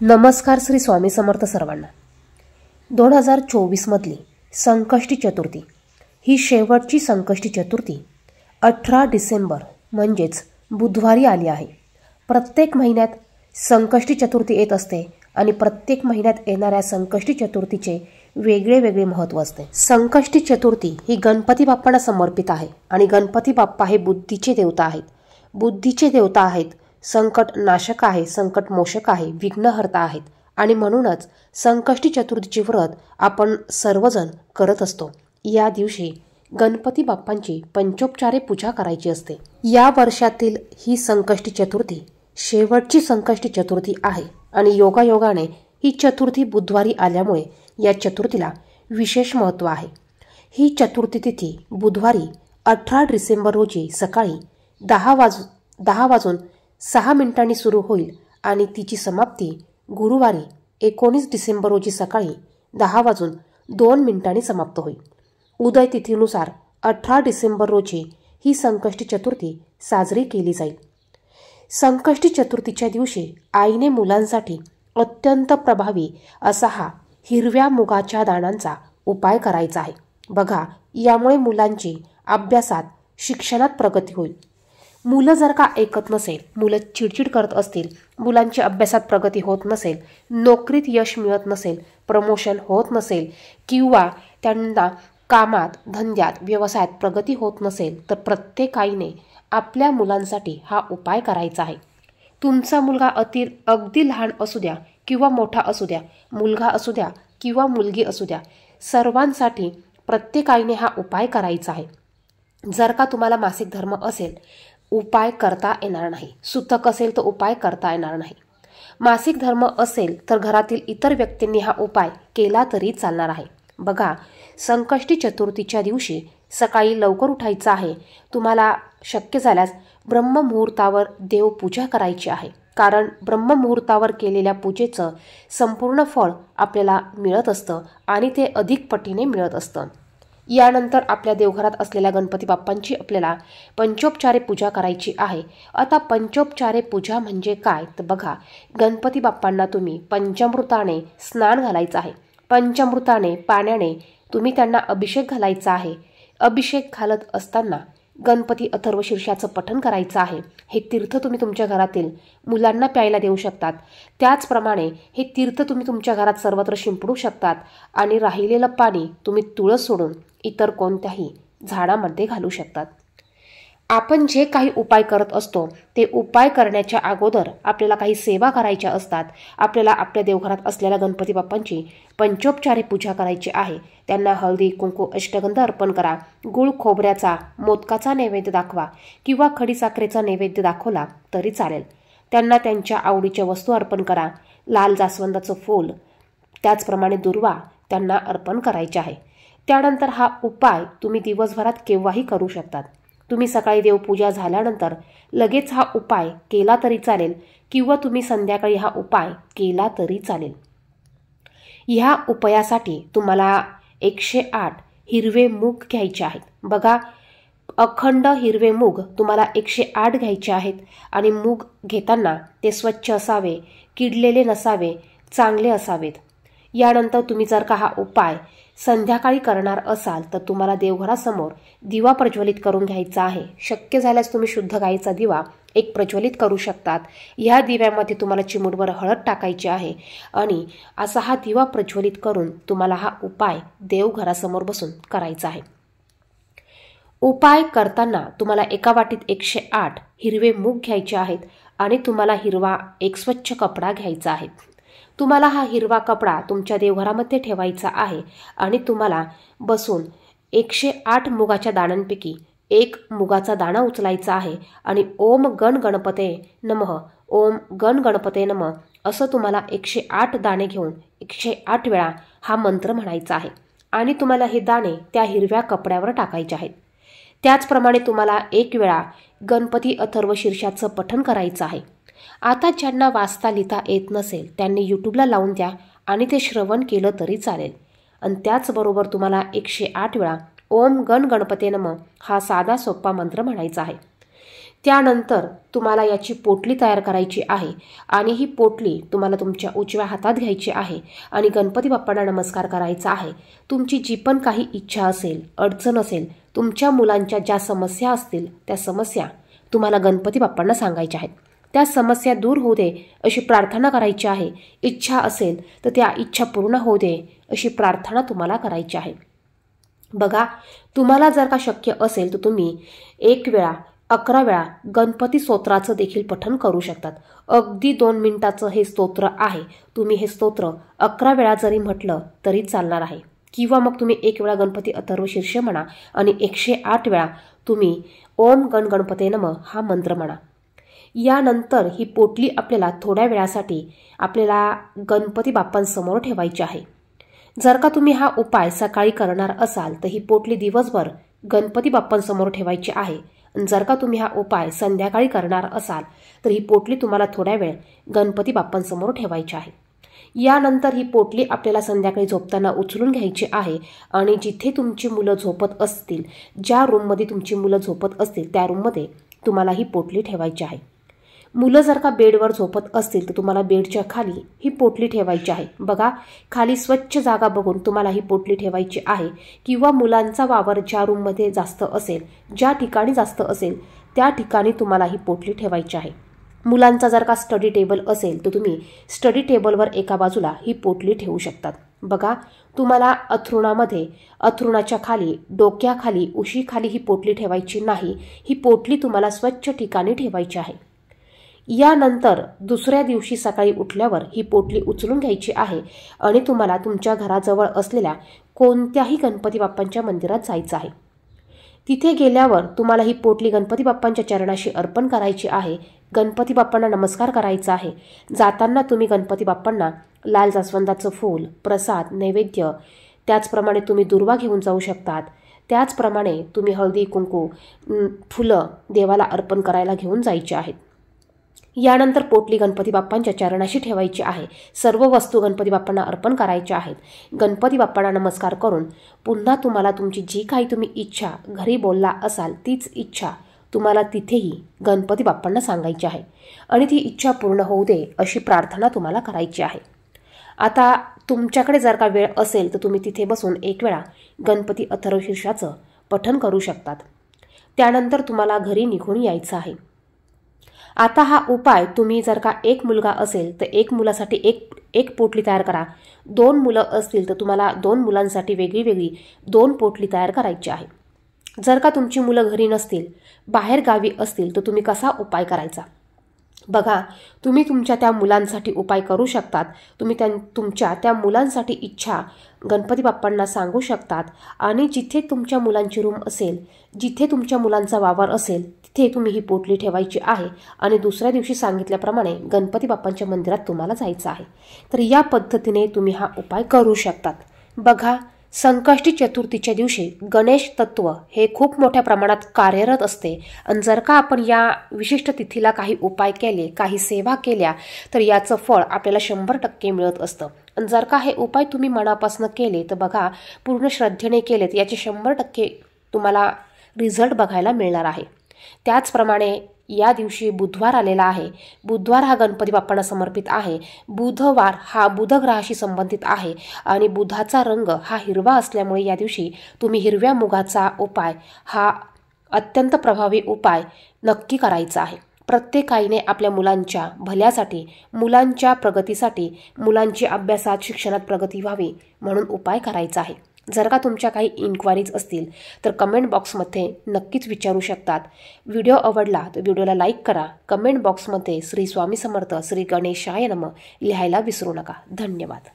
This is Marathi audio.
नमस्कार श्री स्वामी समर्थ सर्वांना। 2024 मधली संकष्टी चतुर्थी ही शेवटची संकष्टी चतुर्थी 18 डिसेंबर म्हणजेच बुधवारी आली आहे। प्रत्येक महिन्यात संकष्टी चतुर्थी येत असते आणि प्रत्येक महिन्यात येणाऱ्या संकष्टी चतुर्थीचे वेगळे वेगळे महत्त्व असते। संकष्टी चतुर्थी ही गणपती बाप्पांना समर्पित आहे आणि गणपती बाप्पा हे बुद्धीचे देवता आहेत। बुद्धीचे देवता आहेत, संकट नाशक आहे, संकट मोशक आहे, विघ्नहर्ता आहेत आणि म्हणूनच संकष्टी चतुर्थीचे व्रत आपण सर्वजण करत असतो। या दिवशी गणपती बाप्पांची पंचोपचारे पूजा करायची असते। या वर्षातील ही संकष्टी चतुर्थी शेवटची संकष्टी चतुर्थी आहे आणि योगायोगाने ही चतुर्थी बुधवारी आल्यामुळे या चतुर्थीला विशेष महत्त्व आहे। ही चतुर्थी तिथी बुधवारी 18 डिसेंबर रोजी सकाळी 10:06 सुरू होईल आणि तिची समाप्ती गुरुवारी 19 डिसेंबर रोजी सकाळी 10:02 समाप्त होईल। उदय तिथीनुसार 18 डिसेंबर रोजी ही संकष्टी चतुर्थी साजरी केली जाईल। संकष्टी चतुर्थीच्या दिवशी आईने मुलांसाठी अत्यंत प्रभावी असा हा हिरव्या मुगाच्या दाण्यांचा उपाय करायचा आहे। बघा, यामुळे मुलांची अभ्यासात शिक्षणात प्रगती होईल। मुलं जर का ऐकत नसेल, मुलं चिडचिड करत असतील, मुलांची अभ्यासात प्रगती होत नसेल, नोकरीत यश मिळत नसेल, प्रमोशन होत नसेल किंवा त्यांना कामात, धंद्यात, व्यवसायात प्रगती होत नसेल तर प्रत्येक आईने आपल्या मुलांसाठी हा उपाय करायचा आहे। तुमचा मुलगा अगदी लहान असू द्या किंवा मोठा असू द्या, मुलगा असू द्या किंवा मुलगी असू द्या, सर्वांसाठी प्रत्येक आईने हा उपाय करायचा आहे। जर का तुम्हाला मासिक धर्म असेल, उपाय करता येणार नाही। सुतक असेल तर उपाय करता येणार नाही। मासिक धर्म असेल तर घरातील इतर व्यक्तींनी हा उपाय केला तरी चालणार आहे। बघा, संकष्टी चतुर्थीच्या दिवशी सकाळी लवकर उठायचं आहे। तुम्हाला शक्य झाल्यास ब्रह्ममुहूर्तावर देवपूजा करायची आहे, कारण ब्रह्ममुहूर्तावर केलेल्या पूजेचं संपूर्ण फळ आपल्याला मिळत असतं आणि ते अधिक पटीने मिळत असतं। यानंतर आपल्या देवघरात असलेल्या गणपती बाप्पांची आपल्याला पंचोपचारे पूजा करायची आहे। आता पंचोपचारे पूजा म्हणजे काय तर बघा, गणपती बाप्पांना तुम्ही पंचामृताने स्नान घालायचं आहे। पंचामृताने पाण्याने तुम्ही त्यांना अभिषेक घालायचा आहे। अभिषेक घालत असताना गणपती अथर्व शीर्षाचं पठण करायचं आहे। हे तीर्थ तुम्ही तुमच्या घरातील मुलांना प्यायला देऊ शकतात। त्याचप्रमाणे हे तीर्थ तुम्ही तुमच्या घरात सर्वत्र शिंपडू शकतात आणि राहिलेलं पाणी तुम्ही तुळस सोडून इतर कोणत्याही झाडामध्ये घालू शकतात। आपण जे काही उपाय करत असतो ते उपाय करण्याच्या अगोदर आपल्याला काही सेवा करायच्या असतात। आपल्याला आपल्या देवघरात असलेल्या गणपती बाप्पांची पंचोपचारे पूजा करायची आहे। त्यांना हळदी, कुंकू, अष्टगंध अर्पण करा। गुळ खोबऱ्याचा, मोदकाचा नैवेद्य दाखवा किंवा खडीसाखरेचा नैवेद्य दाखवला तरी चालेल। त्यांना त्यांच्या आवडीच्या वस्तू अर्पण करा। लाल जास्वंदाचं फूल, त्याचप्रमाणे दुर्वा त्यांना अर्पण करायचे आहे। त्यानंतर हा उपाय तुम्ही दिवसभरात केव्हाही करू शकतात। तुम्ही सकाळी देवपूजा झाल्यानंतर लगेच हा उपाय केला तरी चालेल किंवा तुम्ही संध्याकाळी हा उपाय केला तरी चालेल। ह्या उपायासाठी तुम्हाला 108 हिरवे मूग घ्यायचे आहेत। बघा, अखंड हिरवे मूग तुम्हाला 108 घ्यायचे आहेत आणि मूग घेताना ते स्वच्छ असावे, किडलेले नसावे, चांगले असावेत। यानंतर तुम्ही जर का हा उपाय संध्याकाळी करणार असाल तर तुम्हाला देवघरासमोर दिवा प्रज्वलित करून घ्यायचा आहे। शक्य झाल्यास तुम्ही शुद्ध गाईचा दिवा एक प्रज्वलित करू शकतात। या दिव्यामध्ये तुम्हाला चिमूटभर हळद टाकायची आहे आणि असा हा दिवा प्रज्वलित करून तुम्हाला हा उपाय देवघरासमोर बसून करायचा आहे। उपाय करताना तुम्हाला एका वाटीत 108 हिरवे मूग घ्यायचे आहेत आणि तुम्हाला हिरवा एक स्वच्छ कपडा घ्यायचा आहे। तुम्हाला हा हिरवा कपडा तुमच्या देवघरामध्ये ठेवायचा आहे आणि तुम्हाला बसून 108 मुगाच्या दाण्यांपैकी एक मुगाचा दाणा उचलायचा आहे आणि ओम गण गणपते नमः, ओम गण गणपते नमः असं तुम्हाला 108 दाणे घेऊन 108 वेळा हा मंत्र म्हणायचा आहे आणि तुम्हाला हे दाणे त्या हिरव्या कपड्यावर टाकायचे आहेत। त्याचप्रमाणे तुम्हाला एक वेळा गणपती अथर्व शीर्षाचं पठण करायचं आहे। आता ज्यांना वाचता लिहिता येत नसेल त्यांनी यूट्यूबला लावून द्या आणि ते श्रवण केलं तरी चालेल। आणि त्याचबरोबर तुम्हाला 108 वेळा ओम गण गणपते नमः हा साधा सोपा मंत्र म्हणायचा आहे। त्यानंतर तुम्हाला याची पोटली तयार करायची आहे आणि ही पोटली तुम्हाला तुमच्या उजव्या हातात घ्यायची आहे आणि गणपती बाप्पांना नमस्कार करायचा आहे। तुमची जी पण काही इच्छा असेल, अडचण असेल, तुमच्या मुलांच्या ज्या समस्या असतील त्या समस्या तुम्हाला गणपती बाप्पांना सांगायच्या आहेत। त्या समस्या दूर होऊ दे अशी प्रार्थना करायची आहे। इच्छा असेल तर त्या इच्छा पूर्ण होऊ दे अशी प्रार्थना तुम्हाला करायची आहे। बघा, तुम्हाला जर का शक्य असेल तर तुम्ही 1 वेळा 11 वेळा गणपती स्तोत्राचं देखील पठण करू शकतात। अगदी 2 मिनिटाचं हे स्तोत्र आहे। तुम्ही हे स्तोत्र 11 वेळा जरी म्हटलं तरी चालणार आहे, किंवा मग तुम्ही 1 वेळा गणपती अथर्व शीर्ष म्हणा आणि 108 वेळा तुम्ही ओम गण गणपते नमः हा मंत्र म्हणा। यानंतर ही पोटली आपल्याला थोड्या वेळासाठी आपल्याला गणपती बाप्पांसमोर ठेवायची आहे। जर का तुम्ही हा उपाय सकाळी करणार असाल तर ही पोटली दिवसभर गणपती बाप्पांसमोर ठेवायची आहे। जर का तुम्ही हा उपाय संध्याकाळी करणार असाल तर ही पोटली तुम्हाला थोड्या वेळ गणपती बाप्पांसमोर ठेवायची आहे। यानंतर ही पोटली आपल्याला संध्याकाळी झोपताना उचलून घ्यायची आहे आणि जिथे तुमची मुलं झोपत असतील, ज्या रूममध्ये तुमची मुलं झोपत असतील त्या रूममध्ये तुम्हाला ही पोटली ठेवायची आहे। मुलं जर का बेडवर झोपत असतील तर तुम्हाला बेडच्या खाली ही पोटली ठेवायची आहे। बघा, खाली स्वच्छ जागा बघून तुम्हाला ही पोटली ठेवायची आहे, किंवा मुलांचा वावर ज्या रूममध्ये जास्त असेल, ज्या ठिकाणी जास्त असेल त्या ठिकाणी तुम्हाला ही पोटली ठेवायची आहे। मुलांचा जर का स्टडी टेबल असेल तर तुम्ही स्टडी टेबलवर एका बाजूला ही पोटली ठेवू शकतात। बघा, तुम्हाला अथरुणामध्ये, अथरुणाच्या खाली, डोक्याखाली, उशीखाली ही पोटली ठेवायची नाही। ही पोटली तुम्हाला स्वच्छ ठिकाणी ठेवायची आहे। यानंतर दुसऱ्या दिवशी सकाळी उठल्यावर ही पोटली उचलून घ्यायची आहे आणि तुम्हाला तुमच्या घराजवळ असलेल्या कोणत्याही गणपती बाप्पांच्या मंदिरात जायचं आहे। तिथे गेल्यावर तुम्हाला ही पोटली गणपती बाप्पांच्या चरणाशी अर्पण करायची आहे। गणपती बाप्पांना नमस्कार करायचा आहे। जाताना तुम्ही गणपती बाप्पांना लाल जास्वंदाचं फूल, प्रसाद, नैवेद्य, त्याचप्रमाणे तुम्ही दुर्वा घेऊन जाऊ शकतात। त्याचप्रमाणे तुम्ही हळदी, कुंकू, फुलं देवाला अर्पण करायला घेऊन जायचे आहेत। यानंतर पोटली गणपती बाप्पांच्या चरणाशी ठेवायची आहे। सर्व वस्तू गणपती बाप्पांना अर्पण करायच्या आहेत। गणपती बाप्पांना नमस्कार करून पुन्हा तुम्हाला तुमची जी काही तुम्ही इच्छा घरी बोलला असाल तीच इच्छा तुम्हाला तिथेही गणपती बाप्पांना सांगायची आहे आणि ती इच्छा पूर्ण होऊ दे अशी प्रार्थना तुम्हाला करायची आहे। आता तुमच्याकडे जर का वेळ असेल तर तुम्ही तिथे बसून 1 वेळा गणपती अथर्व शीर्षाचं पठण करू शकतात। त्यानंतर तुम्हाला घरी निघून यायचं आहे। आता हा उपाय तुम्ही जर का 1 मुलगा असेल तर 1 मुलासाठी एक पोटली तयार करा। 2 मुलं असतील तर तुम्हाला 2 मुलांसाठी वेगळी वेगळी 2 पोटली तयार करायची आहे। जर का तुमची मुलं घरी नसतील, बाहेर गावी असतील तर तुम्ही कसा उपाय करायचा? बघा, तुम्ही तुमच्या त्या मुलांसाठी उपाय करू शकतात। तुम्ही तुमच्या त्या मुलांसाठी इच्छा गणपती बाप्पांना सांगू शकतात आणि जिथे तुमच्या मुलांची रूम असेल, जिथे तुमच्या मुलांचा वावर असेल तिथे तुम्ही ही पोटली ठेवायची आहे आणि दुसऱ्या दिवशी सांगितल्याप्रमाणे गणपती बाप्पांच्या मंदिरात तुम्हाला जायचं आहे। तर या पद्धतीने तुम्ही हा उपाय करू शकतात। बघा, संकष्टी चतुर्थीच्या दिवशी गणेश तत्व हे खूप मोठ्या प्रमाणात कार्यरत असते आणि जर का आपण या विशिष्ट तिथीला काही उपाय केले, काही सेवा केल्या तर याचं फळ आपल्याला 100% मिळत असतं। आणि जर का हे उपाय तुम्ही मनापासून केले तर बघा, पूर्ण श्रद्धेने केलेत याचे 100% तुम्हाला रिझल्ट बघायला मिळणार आहे। त्याचप्रमाणे या दिवशी बुधवार आलेला आहे। बुधवार हा गणपती बाप्पांना समर्पित आहे। बुधवार हा बुध ग्रहाशी संबंधित आहे आणि बुधाचा रंग हा हिरवा असल्यामुळे या दिवशी तुम्ही हिरव्या मुगाचा उपाय हा अत्यंत प्रभावी उपाय नक्की करायचा आहे। प्रत्येक आईने आपल्या मुलांच्या भल्यासाठी, मुलांच्या प्रगतीसाठी, मुलांची अभ्यासात, शिक्षणात प्रगती व्हावी म्हणून उपाय करायचा आहे। जर का तुमच्या काही इन्क्वायरीज असतील तर कमेंट बॉक्समध्ये नक्कीच विचारू शकतात। व्हिडिओ आवडला तर व्हिडिओला लाईक करा। कमेंट बॉक्समध्ये श्री स्वामी समर्थ, श्री गणेशाय नमः लिहायला विसरू नका। धन्यवाद।